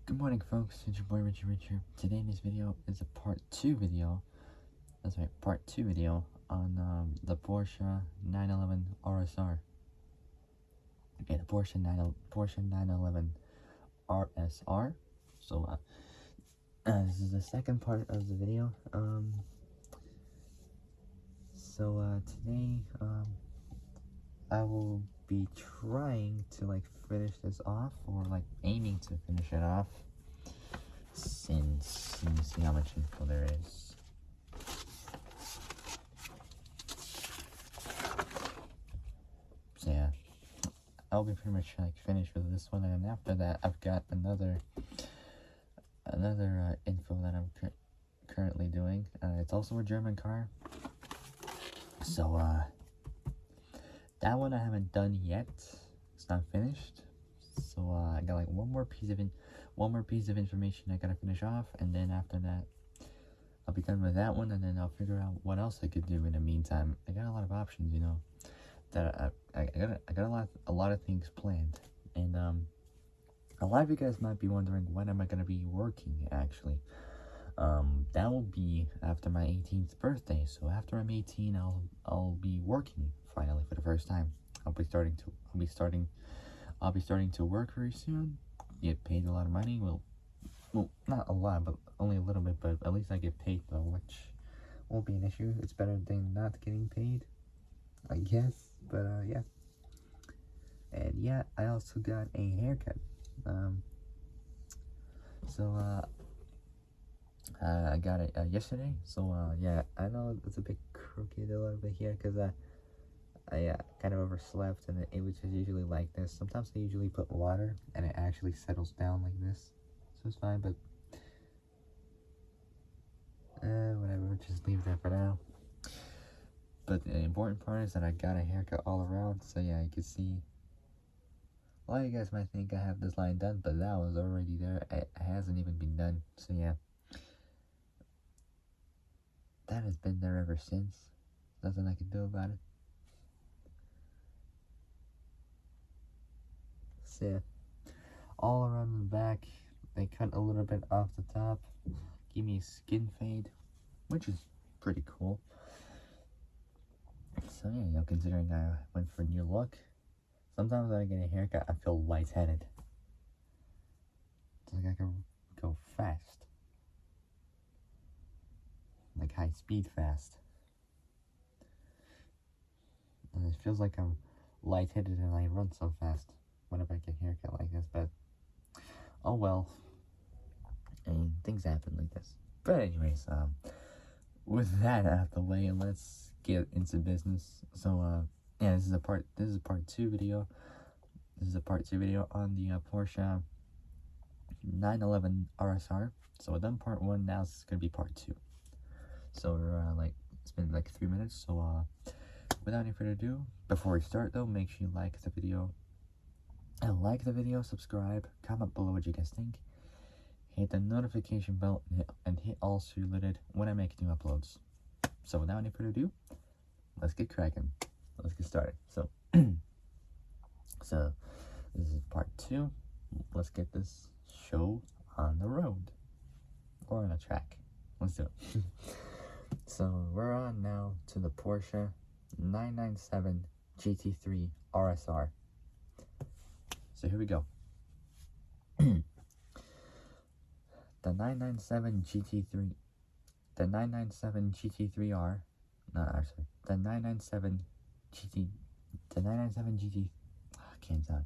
Good morning, folks. It's your boy Richard. Today in this video is a part 2 video. That's right, part 2 video on the Porsche 911 RSR. Okay, the Porsche 911 RSR. So this is the second part of the video. Today I will be trying to finish this off, or aiming to finish it off, since let me see how much info there is. So yeah, I'll be pretty much finished with this one, and after that I've got another info that I'm currently doing. It's also a German car, so that one I haven't done yet. It's not finished, so I got one more piece of information I gotta finish off, and then after that I'll be done with that one, and then I'll figure out what else I could do in the meantime. I got a lot of options, that I got a lot of things planned, and a lot of you guys might be wondering, when am I gonna be working actually. That will be after my 18th birthday. So after I'm 18, I'll be working finally for the first time. I'll be starting to work very soon. Get paid a lot of money. Well, not a lot, but only a little bit. But at least I get paid though, which won't be an issue. It's better than not getting paid, I guess. But yeah. And yeah, I also got a haircut. I got it yesterday, so yeah, I know it's a bit crooked a little bit here, because I kind of overslept, and it was just usually like this. Sometimes I usually put water, and it actually settles down like this, so it's fine, but whatever, just leave that for now. But the important part is that I got a haircut all around, so yeah, you can see. A lot of you guys might think I have this line done, but that was already there. It hasn't even been done, so yeah. That has been there ever since. Nothing I can do about it. So yeah, all around the back, they cut a little bit off the top, give me a skin fade, which is pretty cool. So yeah, considering I went for a new look, sometimes when I get a haircut, I feel lightheaded. It's like I can go fast, like high speed fast. And it feels like I'm lightheaded and I run so fast whenever I get a haircut like this, but oh well. And things happen like this. But anyways, with that out of the way, let's get into business. So yeah, this is a part 2 video. This is a part 2 video on the Porsche 911 RSR. So I've done part 1, now this is gonna be part 2. So we're it's been 3 minutes, so without any further ado, before we start though, make sure you like the video, subscribe, comment below what you guys think, hit the notification bell, and hit all so you're alerted when I make new uploads. So without any further ado, let's get cracking. Let's get started. So so this is part 2. Let's get this show on the road, or on a track. Let's do it. So we're on now to the Porsche 997 GT3 RSR. So here we go. The 997 GT3, the 997 GT3R, no, actually, the 997 GT, the 997 GT, I can't talk.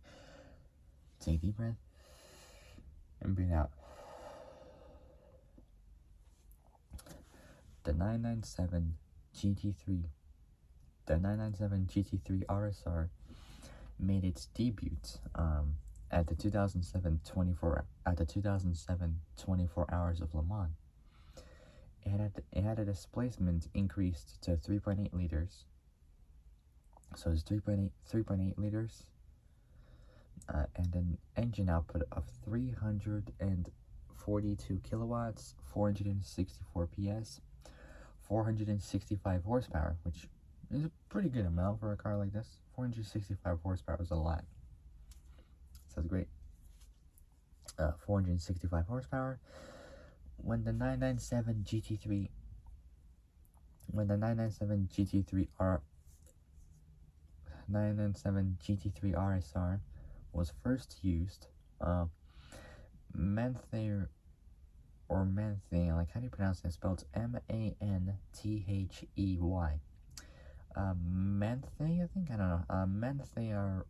Take a deep breath, and breathe out. The 997 GT3, the 997 GT3 RSR made its debut at the 2007 24 Hours of Le Mans. It had a displacement increased to 3.8 liters. So it's 3.8 liters, and an engine output of 342 kilowatts, 464 PS, 465 horsepower, which is a pretty good amount for a car like this. 465 horsepower is a lot. So that's great. 465 horsepower. When the 997 GT3 when the 997 GT3 RSR was first used, Manthe or Manthe, like how do you pronounce it? Spelled Manthey. Manthe, I think, I don't know. Manthe or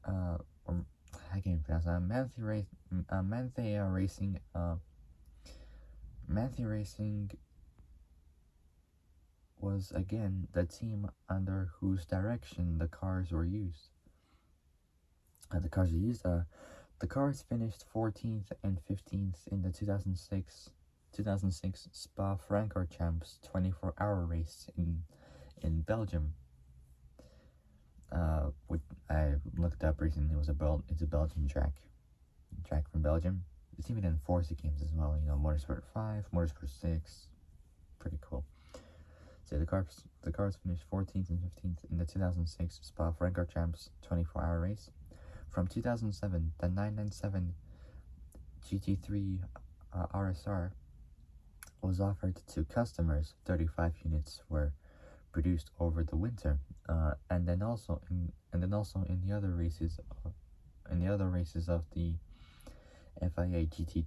I can't pronounce that. Manthe Racing. Manthe Racing was again the team under whose direction the cars were used. The cars finished 14th and 15th in the 2006 Spa-Francorchamps 24-hour race in Belgium. Which I looked up recently. It's a Belgian track from Belgium. It's even in Forza games as well. You know, Motorsport 5, Motorsport 6, pretty cool. So the cars finished 14th and 15th in the 2006 Spa-Francorchamps 24-hour race. From 2007, the 997 GT3 RSR was offered to customers. 35 units were produced over the winter, and then also in the other races of the FIA GT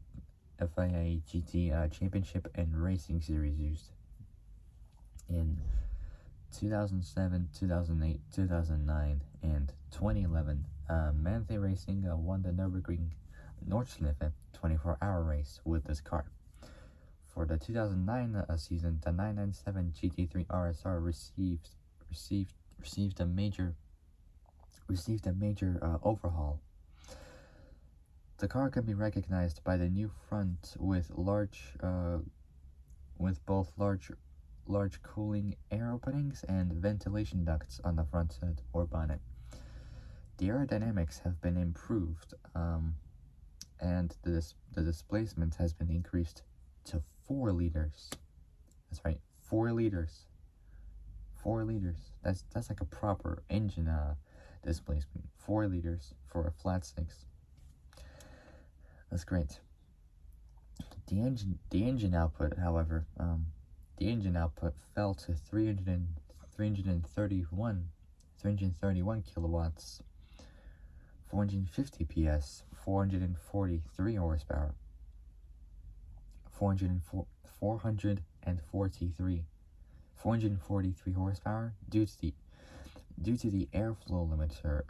Championship and Racing Series used. In 2007, 2008, 2009, and 2011, Manthe Racing won the Nürburgring Nordschleife 24-hour race with this car. For the 2009 season, the 997 GT3 RSR received a major overhaul. The car can be recognized by the new front with both large cooling air openings and ventilation ducts on the front side or bonnet. The aerodynamics have been improved, and the displacement has been increased to 4 liters. That's right, 4 liters. 4 liters. That's like a proper engine displacement. 4 liters for a flat 6. That's great. The engine output, however, fell to 331 kilowatts, 450 PS, 443 horsepower, 443 horsepower due to the airflow limiter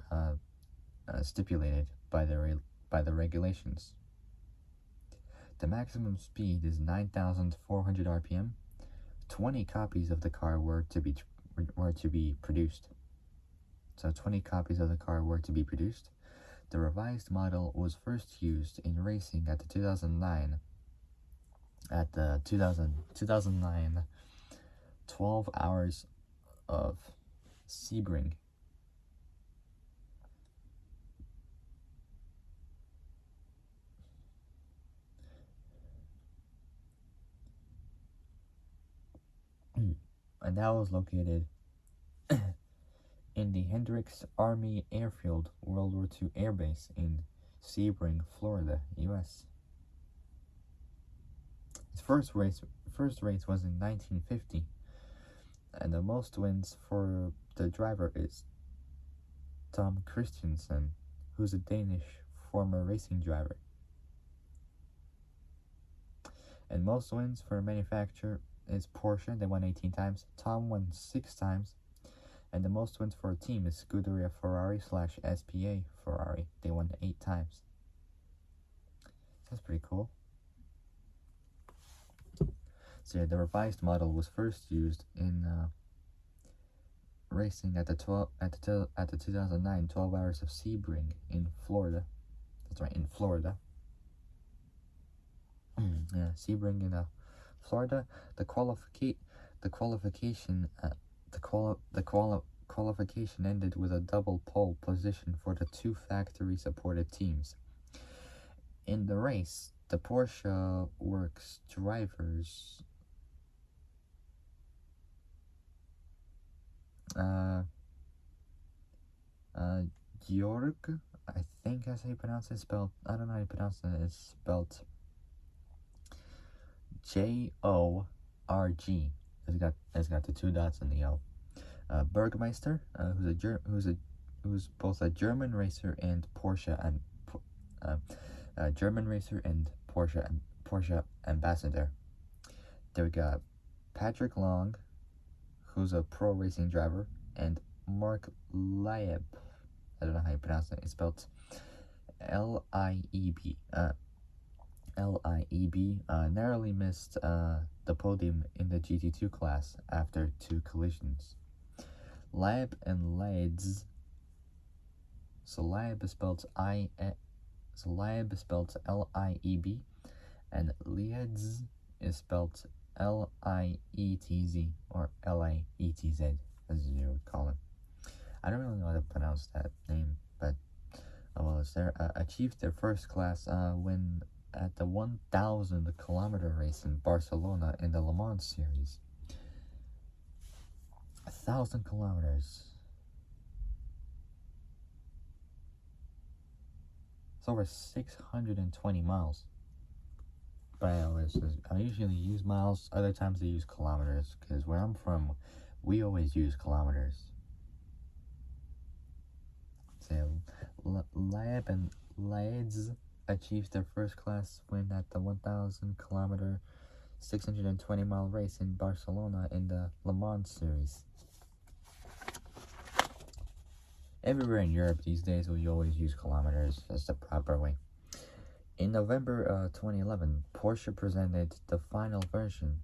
stipulated by the regulations. The maximum speed is 9,400 RPM. 20 copies of the car were to be produced. So 20 copies of the car were to be produced. The revised model was first used in racing at the 2009 12 hours of Sebring. And that was located in the Hendricks Army Airfield World War II Air Base in Sebring, Florida, U.S. His first race was in 1950, and the most wins for the driver is Tom Christensen, who's a Danish former racing driver. And most wins for a manufacturer is Porsche. They won 18 times. Tom won 6 times. And the most wins for a team is Scuderia Ferrari / SPA Ferrari. They won 8 times. That's pretty cool. So yeah, the revised model was first used in racing at the 2009 12 hours of Sebring in Florida. That's right, in Florida. Yeah, Sebring in Florida. The qualification ended with a double pole position for the 2 factory-supported teams. In the race, the Porsche Works drivers Georg I think that's how you pronounce it. Spelled, I don't know how you pronounce it. It's spelled Jorg. It's got the 2 dots in the O. Bergmeister, who's both a German racer and German racer and Porsche ambassador. Then we got Patrick Long, who's a pro racing driver, and Mark Lieb. I don't know how you pronounce it. It's spelled Lieb. Lieb narrowly missed the podium in the GT2 class after 2 collisions. Lieb and Leeds. So Lieb is spelled Lieb, and Leeds is spelled Lietz or Laetz, as you would call it. I don't really know how to pronounce that name, but well, it's there. Achieved their first class win at the 1,000 kilometer race in Barcelona in the Le Mans series. 1,000 kilometers. It's over 620 miles. But I usually use miles. Other times I use kilometers, because where I'm from, we always use kilometers. So Lieb and Leeds achieved their first class win at the 1,000 kilometer 620 mile race in Barcelona in the Le Mans series. Everywhere in Europe these days we always use kilometers as the proper way. In November 2011, Porsche presented the final version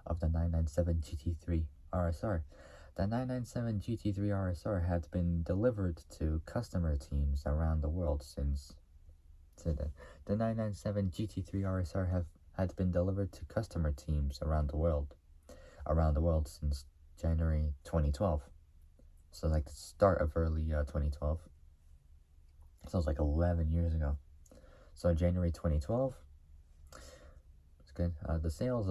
of the 997 GT3 RSR. The 997 GT3 RSR had been delivered to customer teams around the world since. The 997 GT3 RSR had been delivered to customer teams around the world since January 2012. So like the start of early 2012. So it was like 11 years ago. So January 2012. It's good. The sales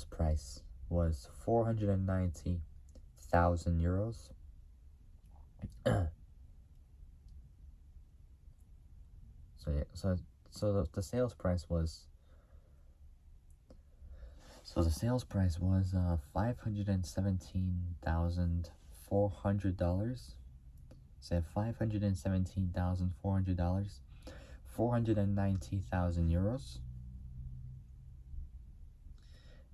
price was 490,000 euros. So the sales price was $517,400. Say $517,400, 490,000 euros,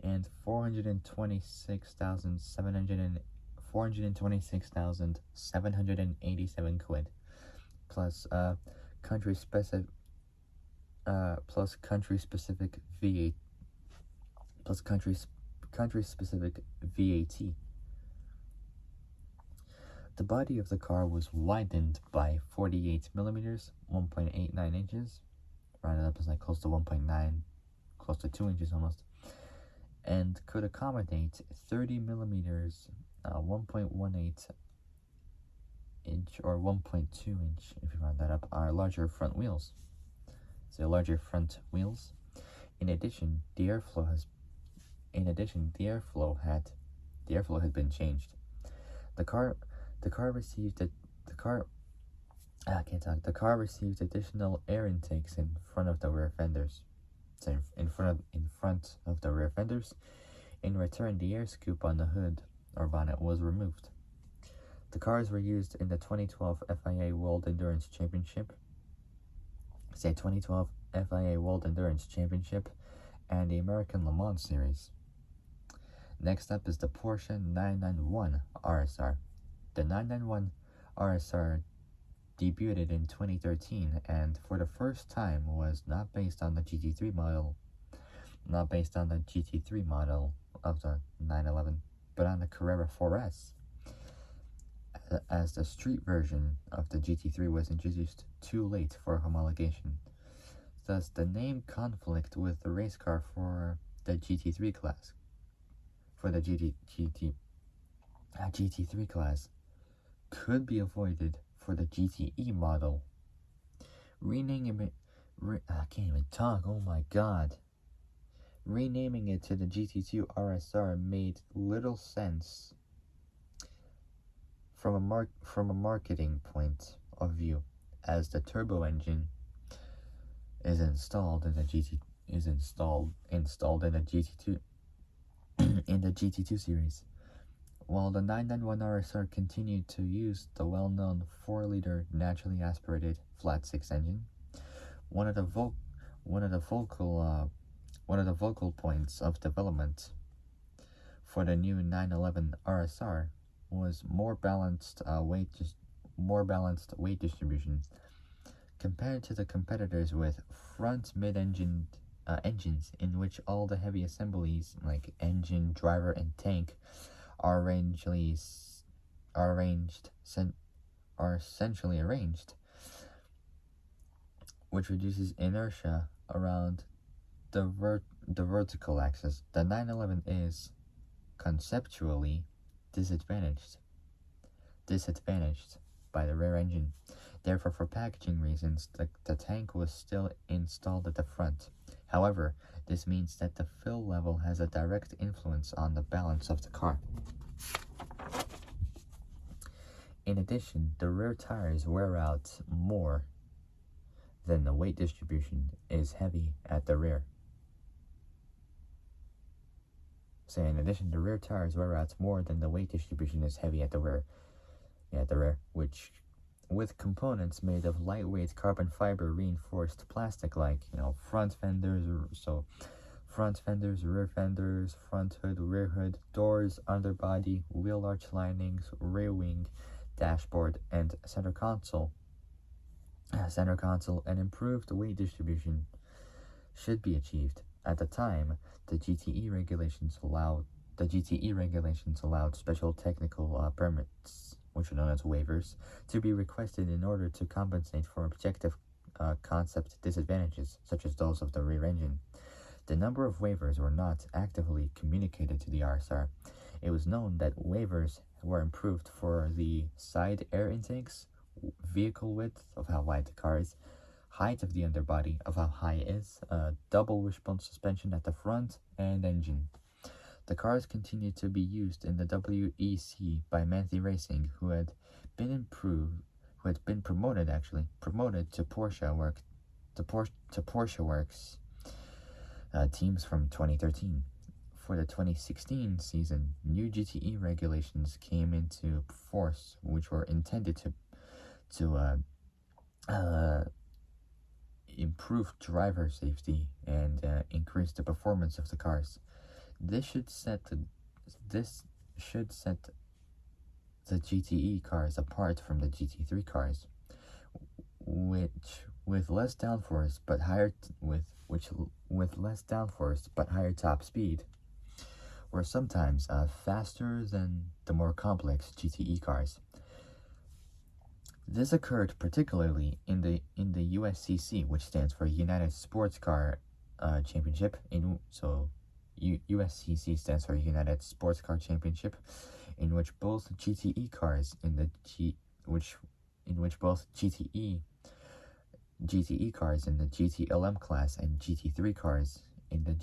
and 426,787 quid, plus country specific VAT, plus country specific VAT. The body of the car was widened by 48 millimeters, 1.89 inches, rounded up as like close to 1.9, close to 2 inches almost, and could accommodate 30 millimeters, 1.18 inch or 1.2 inch, if you round that up, are larger front wheels. So larger front wheels. In addition, the airflow had been changed. The car received additional air intakes in front of the rear fenders. So in front of the rear fenders. In return, the air scoop on the hood or bonnet was removed. The cars were used in the 2012 FIA World Endurance Championship. 2012 FIA World Endurance Championship and the American Le Mans Series. Next up is the Porsche 991 RSR. The 991 RSR debuted in 2013 and for the first time was not based on the GT3 model of the 911, but on the Carrera 4S, as the street version of the GT3 was introduced too late for homologation. Thus, the name conflict with the race car for the GT3 class, GT3 class, could be avoided for the GTE model. I can't even talk, oh my god. Renaming it to the GT2 RSR made little sense from a marketing point of view, as the turbo engine is installed in the GT2 in the GT2 series. While the 991 RSR continued to use the well-known 4-liter naturally aspirated flat-six engine, one of the focal points of development for the new 911 RSR was more balanced weight distribution compared to the competitors with front mid-engine engines, in which all the heavy assemblies like engine, driver, and tank are essentially arranged, which reduces inertia around the vertical axis. The 911 is conceptually disadvantaged by the rear engine. Therefore, for packaging reasons, the tank was still installed at the front. However, this means that the fill level has a direct influence on the balance of the car. In addition, the rear tires wear out more than the weight distribution is heavy at the rear. So in addition, the rear tires wear out more than the weight distribution is heavy at the rear. Which, with components made of lightweight carbon fiber reinforced plastic, like front fenders, rear fenders, front hood, rear hood, doors, underbody, wheel arch linings, rear wing, dashboard, and center console, and improved weight distribution should be achieved. At the time, the GTE regulations allowed special technical permits, which are known as waivers, to be requested in order to compensate for objective concept disadvantages, such as those of the rear engine. The number of waivers were not actively communicated to the RSR. It was known that waivers were improved for the side air intakes, vehicle width of how wide the car is, height of the underbody of how high it is, double wishbone suspension at the front, and engine. The cars continued to be used in the WEC by Manthey Racing, who had been promoted to Porsche Works teams from 2013. For the 2016 season, new GTE regulations came into force, which were intended to improve driver safety and increase the performance of the cars. This should set the GTE cars apart from the GT3 cars, which with less downforce but higher top speed, were sometimes faster than the more complex GTE cars. This occurred particularly in the USCC, which stands for United Sports Car Championship. USCC stands for United Sports Car Championship, in which both GTE cars GTE cars in the GTLM class and GT3 cars in the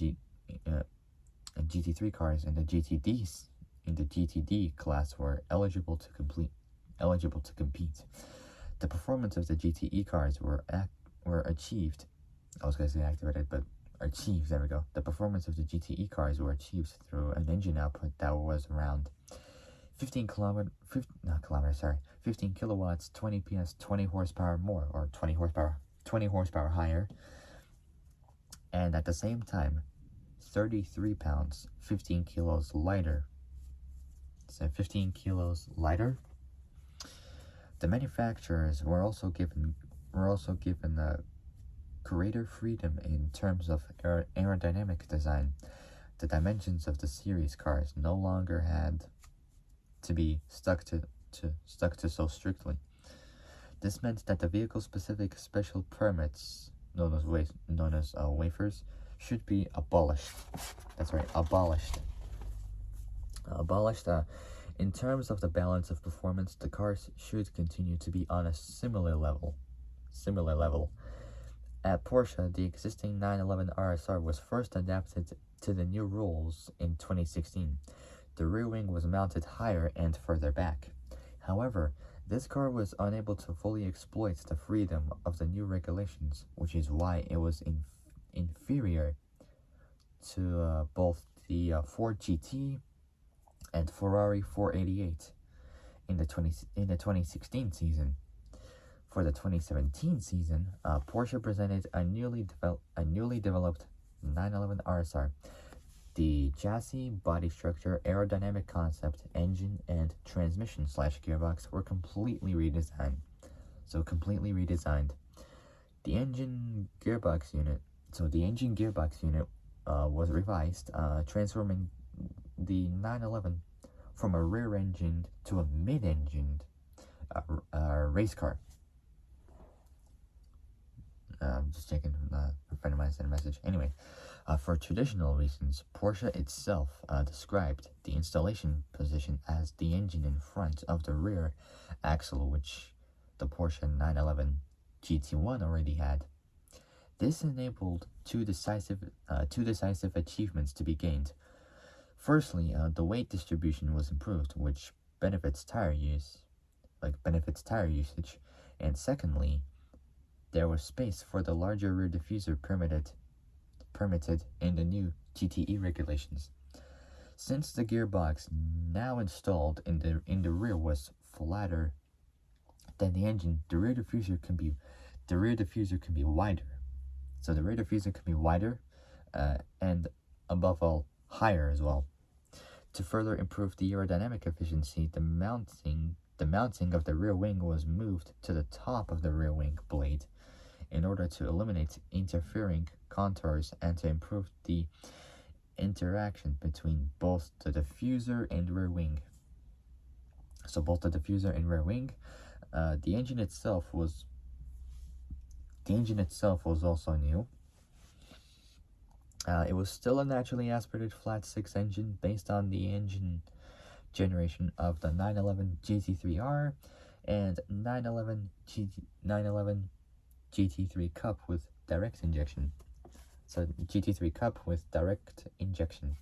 GTD class were eligible to compete. The performance of the GTE cars were achieved. I was going to say activated, but achieved. There we go. The performance of the GTE cars were achieved through an engine output that was around 15 kilowatts, 20 PS, 20 horsepower more, or 20 horsepower higher, and at the same time, 33 pounds, 15 kilos lighter. So 15 kilos lighter. The manufacturers were also given greater freedom in terms of aerodynamic design. The dimensions of the series cars no longer had to be stuck to so strictly. This meant that the vehicle-specific special permits, known as waivers, should be abolished. That's right, abolished. In terms of the balance of performance, the cars should continue to be on a similar level. At Porsche, the existing 911 RSR was first adapted to the new rules in 2016. The rear wing was mounted higher and further back. However, this car was unable to fully exploit the freedom of the new regulations, which is why it was inferior to both the Ford GT and Ferrari 488 in the 2016 season. For the 2017 season, Porsche presented a newly developed 911 RSR. The chassis, body structure, aerodynamic concept, engine, and transmission/gearbox were completely redesigned. The engine gearbox unit was revised, transforming the 911 from a rear-engined to a mid-engined race car. Just checking, a friend of mine sent a message. Anyway, for traditional reasons, Porsche itself described the installation position as the engine in front of the rear axle, which the Porsche 911 GT1 already had. This enabled two decisive achievements to be gained. Firstly, the weight distribution was improved, which benefits tire usage, and secondly, there was space for the larger rear diffuser permitted in the new GTE regulations. Since the gearbox now installed in the rear was flatter than the engine, the rear diffuser can be wider. So the rear diffuser can be wider, and above all, higher as well. To further improve the aerodynamic efficiency, the mounting of the rear wing was moved to the top of the rear wing blade in order to eliminate interfering contours and to improve the interaction between both the diffuser and rear wing. So both the diffuser and rear wing, the engine itself was also new. It was still a naturally aspirated flat six engine based on the engine generation of the 911 GT3R and 911 GT3 Cup with direct injection. So GT3 Cup with direct injection.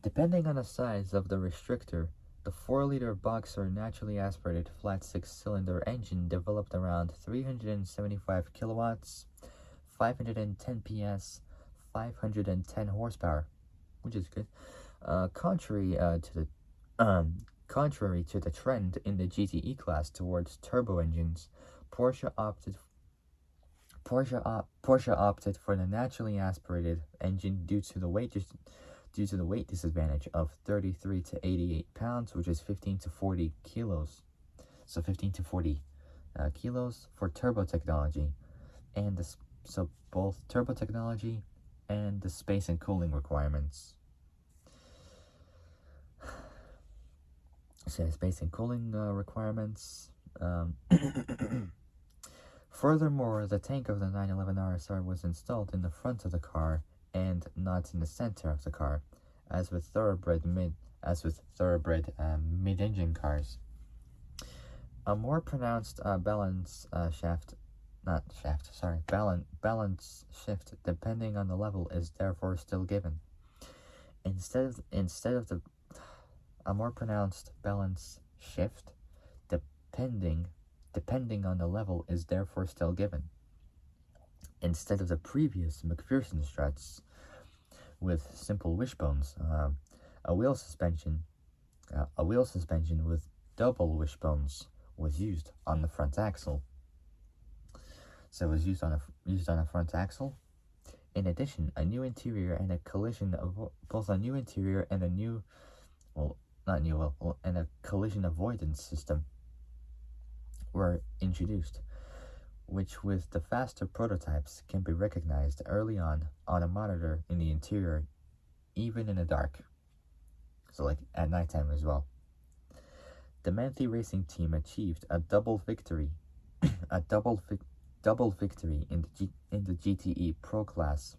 Depending on the size of the restrictor, the 4-liter boxer naturally aspirated flat six-cylinder engine developed around 375 kilowatts, 510 PS, 510 horsepower, which is good. Contrary to the trend in the GTE class towards turbo engines, Porsche opted for the naturally aspirated engine due to the weight disadvantage of 33 to 88 pounds, which is 15 to 40 kilos. So 15 to 40 kilos for turbo technology, and so both turbo technology and the space and cooling requirements. Furthermore, the tank of the 911 RSR was installed in the front of the car and not in the center of the car, as with thoroughbred mid-engine cars. A more pronounced balance shift depending on the level is therefore still given. A more pronounced balance shift depending on the level is therefore still given, instead of the previous McPherson struts with simple wishbones. A wheel suspension with double wishbones was used on the front axle. So it was used on a front axle. In addition, a new interior and a collision avoidance system were introduced, which with the faster prototypes can be recognized early on a monitor in the interior, even in the dark. So like at nighttime as well. The Manthey Racing Team achieved a double victory in the GTE Pro Class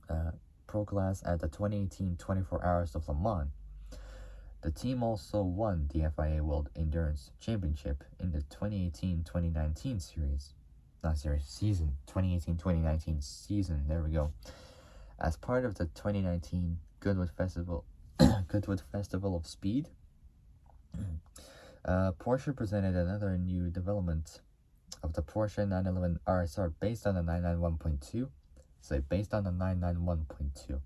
at the 2018 24 Hours of Le Mans. The team also won the FIA World Endurance Championship in the 2018-2019 season. 2018-2019 season, there we go. As part of the 2019 Goodwood Festival Goodwood Festival of Speed. Porsche presented another new development of the Porsche 911 RSR based on the 991.2. So based on the 991.2.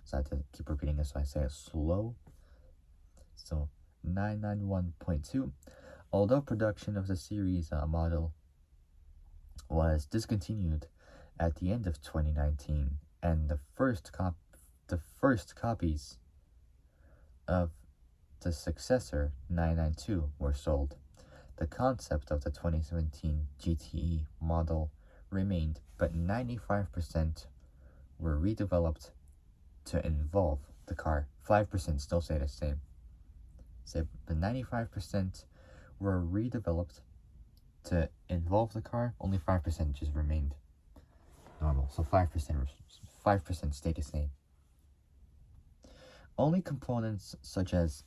So I have to keep repeating this so I say it slow. So 991.2. Although production of the series model was discontinued at the end of 2019, and the first copies of the successor 992 were sold, the concept of the 2017 GTE model remained, but 95% were redeveloped to involve the car. 5% still stay the same. So the 95% were redeveloped to involve the car. Only 5% just remained normal. So 5% stayed the same. Only components such as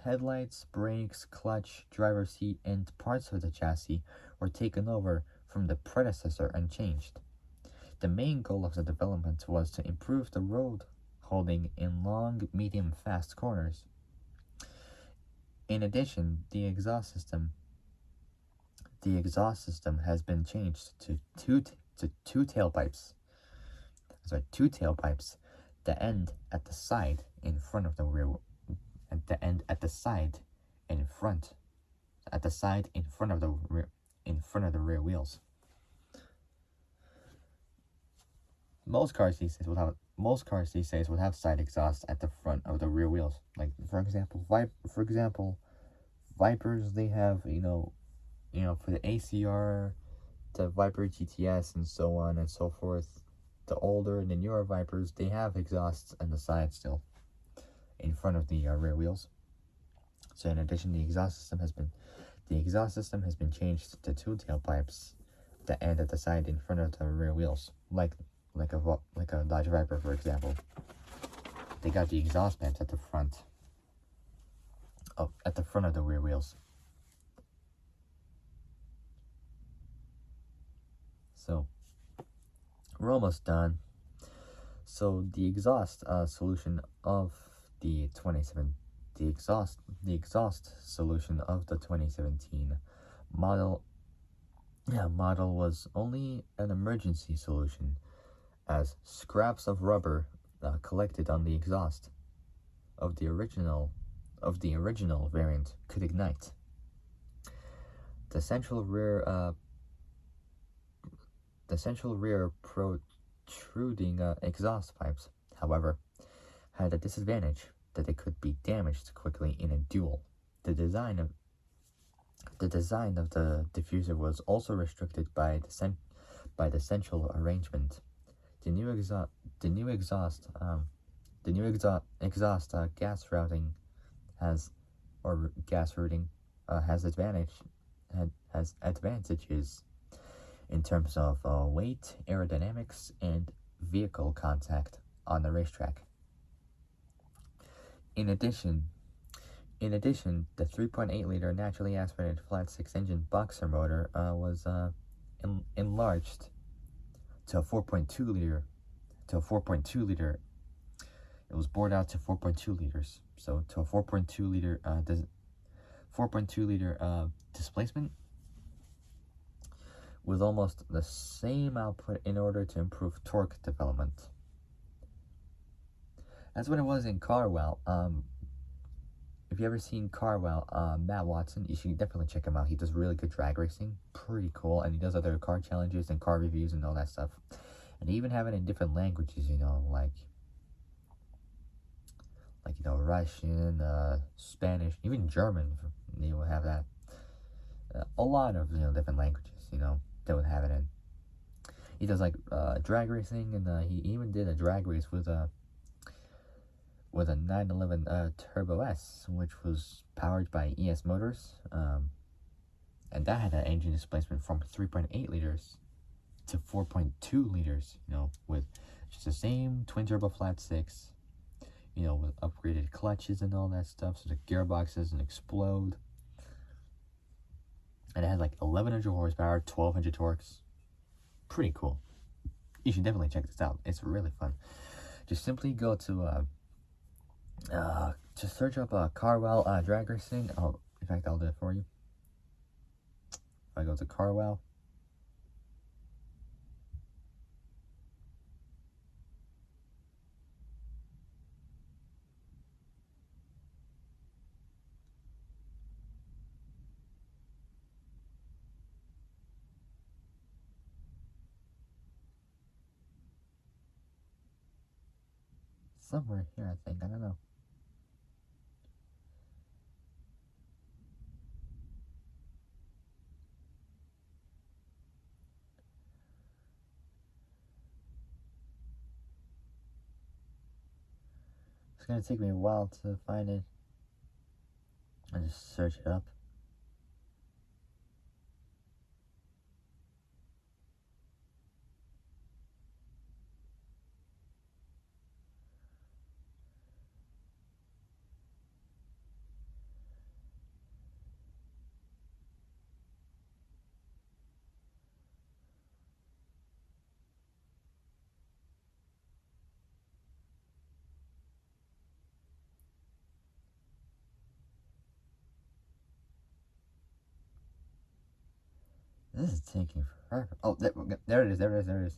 headlights, brakes, clutch, driver's seat, and parts of the chassis were taken over from the predecessor unchanged. The main goal of the development was to improve the road holding in long, medium, fast corners. In addition, the exhaust system has been changed to two tailpipes. Two tailpipes. The end at the side in front of the rear, and the end at the side in front, of the rear wheels. Most cars these days would have side exhaust at the front of the rear wheels. Like for example, Vipers, they have for the ACR, the Viper GTS, and so on and so forth. The older and the newer Vipers, they have exhausts on the side still, in front of the rear wheels. So in addition, the exhaust system has been changed to two tailpipes, the end at the side in front of the rear wheels, like a Dodge Viper, for example. They got the exhaust vents at the front of the rear wheels. So we're almost done. So the exhaust solution of the 2017 model was only an emergency solution, as scraps of rubber collected on the exhaust of the original variant could ignite. The central rear protruding exhaust pipes, however, had a disadvantage that they could be damaged quickly in a duel. The design of the diffuser was also restricted by the central arrangement. The new exhaust gas routing has advantages in terms of weight, aerodynamics, and vehicle contact on the racetrack. In addition, the 3.8-liter naturally aspirated flat-six engine boxer motor was enlarged to a 4.2-liter. It was bored out to 4.2 liters. So to a 4.2-liter displacement, with almost the same output in order to improve torque development. That's what it was in Carwell. If you ever seen Carwell, Matt Watson, you should definitely check him out. He does really good drag racing, pretty cool, and he does other car challenges and car reviews and all that stuff. And they even have it in different languages, like Russian, Spanish, even German. They will have that. A lot of different languages, they would have it in. He does drag racing, and he even did a drag race with a 911 Turbo S, which was powered by ES motors, and that had an engine displacement from 3.8 liters to 4.2 liters, with just the same twin turbo flat six, with upgraded clutches and all that stuff, so the gearbox doesn't explode. And it had 1100 horsepower, 1200 torques. Pretty cool. You should definitely check this out. It's really fun. just simply go to just search up Carwell drag racing. In fact, I'll do it for you. If I go to Carwell, somewhere here, I think. I don't know. It's gonna take me a while to find it. I just search it up. This is taking forever. Oh, there it is. There it is. There it is.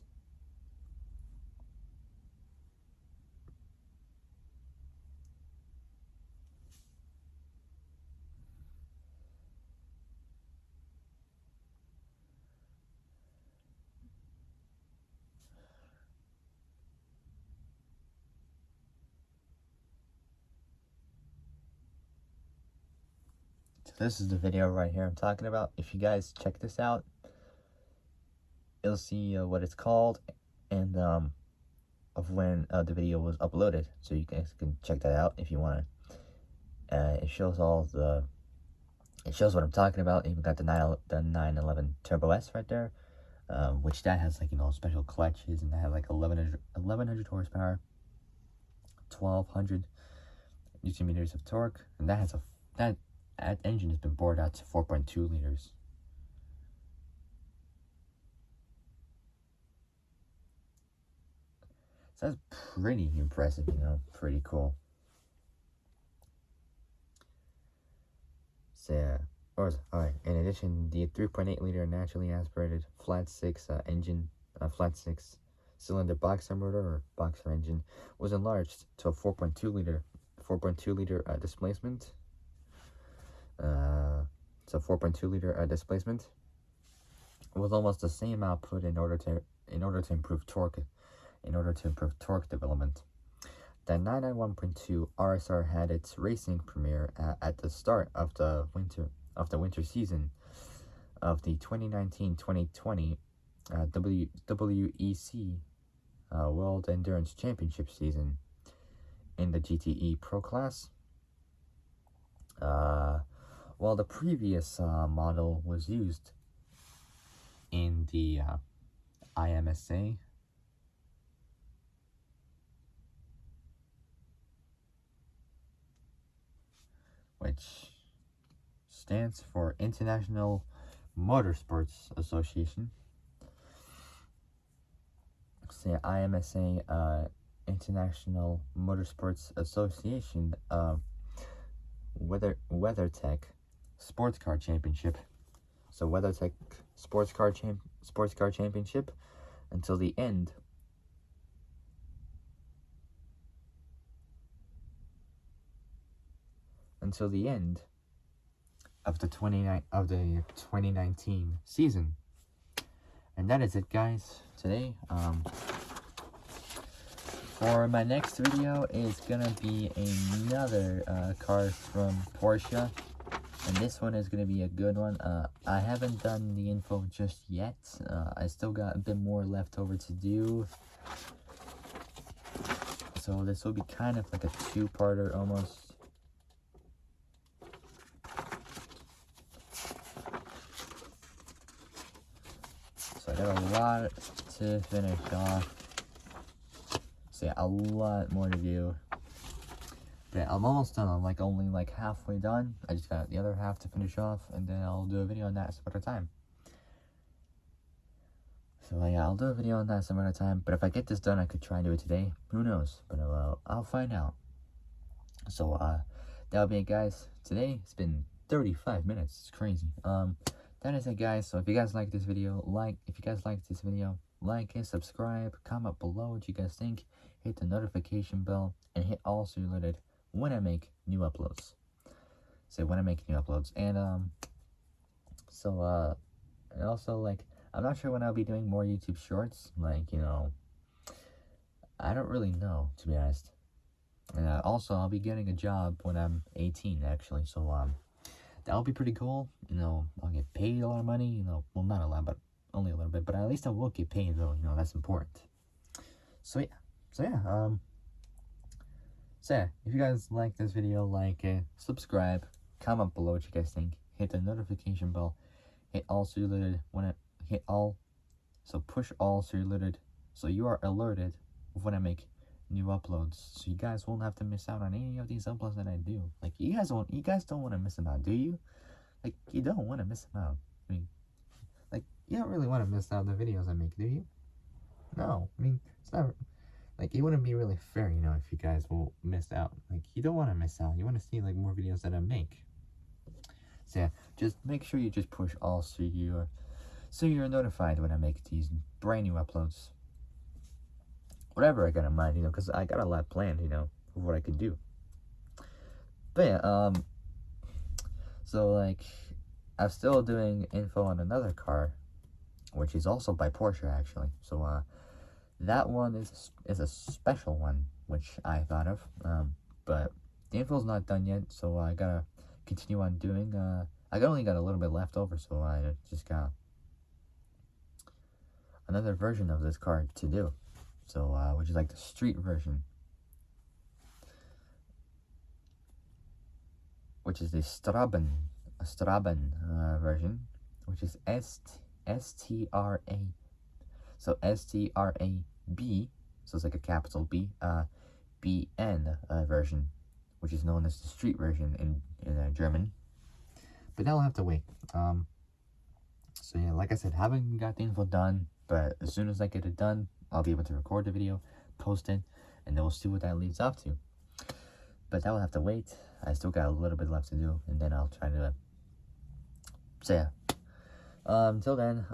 So this is the video right here I'm talking about. If you guys check this out, you'll see what it's called and of when the video was uploaded. So you guys can check that out if you want to. It shows it shows what I'm talking about. Even got the 911 Turbo S right there, which that has, like, you know, special clutches, and that has like 1100 horsepower, 1200 Newton meters of torque, and that has that engine has been bored out to 4.2 liters. So that's pretty impressive, you know, pretty cool. So yeah, alright. In addition, the 3.8 liter naturally aspirated flat six cylinder boxer motor or boxer engine was enlarged to a 4.2 liter displacement. So 4.2 liter displacement with almost the same output in order to improve torque development. The 991.2 RSR had its racing premiere at the start of the winter season of the 2019-2020 WEC World Endurance Championship season in the GTE Pro class. While the previous model was used in the IMSA, which stands for International Motorsports Association. So IMSA, International Motorsports Association, WeatherTech Sports Car Championship. So WeatherTech Sports Car Championship until the end of the 2019 season. And that is it, guys, today. For my next video is gonna be another car from Porsche, and this one is gonna be a good one. I haven't done the info just yet. I still got a bit more left over to do, so this will be kind of like a two-parter almost. So I got a lot to finish off. So yeah, a lot more to do. But I'm almost done. I'm only halfway done. I just got the other half to finish off, and then I'll do a video on that some other time. So yeah, I'll do a video on that some other time. But if I get this done, I could try and do it today. Who knows? But I'll find out. So that'll be it, guys. Today it's been 35 minutes. It's crazy. That is it, guys. So if you guys like this video, like and subscribe. Comment below what you guys think. Hit the notification bell and hit all so you're alerted when I make new uploads. So when I make new uploads, and and also, like, I'm not sure when I'll be doing more YouTube shorts. Like, you know, I don't really know, to be honest. And also, I'll be getting a job when I'm 18, actually. So that'll be pretty cool. You know, I'll get paid a lot of money. You know, well, not a lot, but only a little bit. But at least I will get paid, though. You know, that's important. So yeah. So yeah, if you guys like this video, like it, subscribe, comment below what you guys think, hit the notification bell, hit all so you're alerted when I hit all, so push all so you're alerted, so you are alerted when I make new uploads, so you guys won't have to miss out on any of these uploads that I do. Like, you guys don't want to miss them out, do you? Like, you don't want to miss them out. I mean, like, you don't really want to miss out on the videos I make, do you? No, I mean, it's not. Like, it wouldn't be really fair, you know, if you guys will miss out. Like, you don't want to miss out. You want to see, like, more videos that I make. So, yeah, just make sure you just push all so you're notified when I make these brand new uploads. Whatever I got in mind, you know, because I got a lot planned, you know, of what I could do. But, yeah, so, like, I'm still doing info on another car, which is also by Porsche, actually. So, that one is a special one, which I thought of, but the info's not done yet, so I gotta continue on doing. I only got a little bit left over, so I just got another version of this car to do. So, which is like the street version, which is the Straben version, which is STRA. So STRAB, so it's like a capital B, BN version, which is known as the street version in German. But that'll have to wait. So yeah, like I said, haven't got the info done, but as soon as I get it done, I'll be able to record the video, post it, and then we'll see what that leads up to. But that will have to wait. I still got a little bit left to do, and then I'll try to. So yeah. Until then,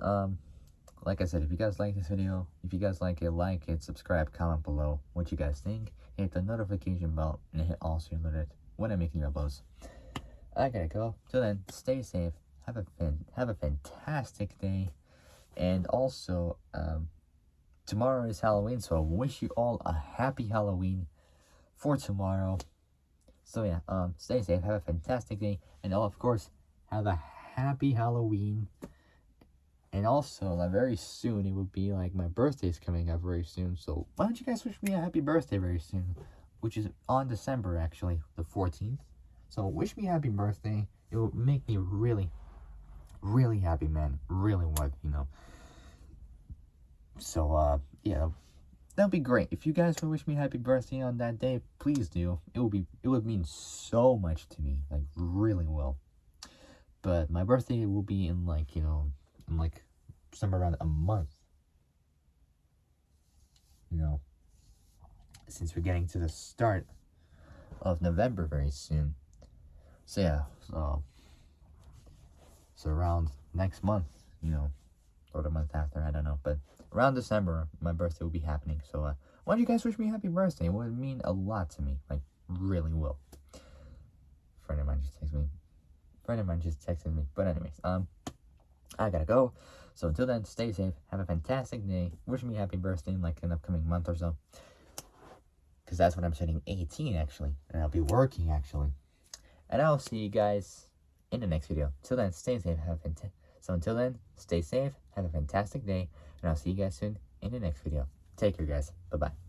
like I said, if you guys like this video, if you guys like it, subscribe, comment below what you guys think, hit the notification bell, and hit all so you're alerted when I make new uploads. I gotta go. Till then, stay safe, have a fantastic day, and also, tomorrow is Halloween, so I wish you all a happy Halloween for tomorrow. So yeah, stay safe, have a fantastic day, and of course, have a happy Halloween. And also, like, very soon, it would be like my birthday's coming up very soon. So why don't you guys wish me a happy birthday very soon? Which is on December, actually, the 14th. So wish me a happy birthday. It will make me really, really happy, man. Really would, you know. So, yeah, that'll be great. If you guys would wish me a happy birthday on that day, please do. It would mean so much to me. Like, really will. But my birthday will be in, like, you know, like somewhere around a month, you know, since we're getting to the start of November very soon. So yeah, so around next month, you know, or the month after, I don't know, but around December my birthday will be happening. So why don't you guys wish me a happy birthday? It would mean a lot to me, like, really will. Friend of mine just texted me, but anyways, I gotta go. So until then, stay safe. Have a fantastic day. Wish me a happy birthday in like an upcoming month or so. Because that's when I'm turning 18, actually. And I'll be working, actually. And I'll see you guys in the next video. Till then, stay safe. So until then, stay safe. Have a fantastic day. And I'll see you guys soon in the next video. Take care, guys. Bye-bye.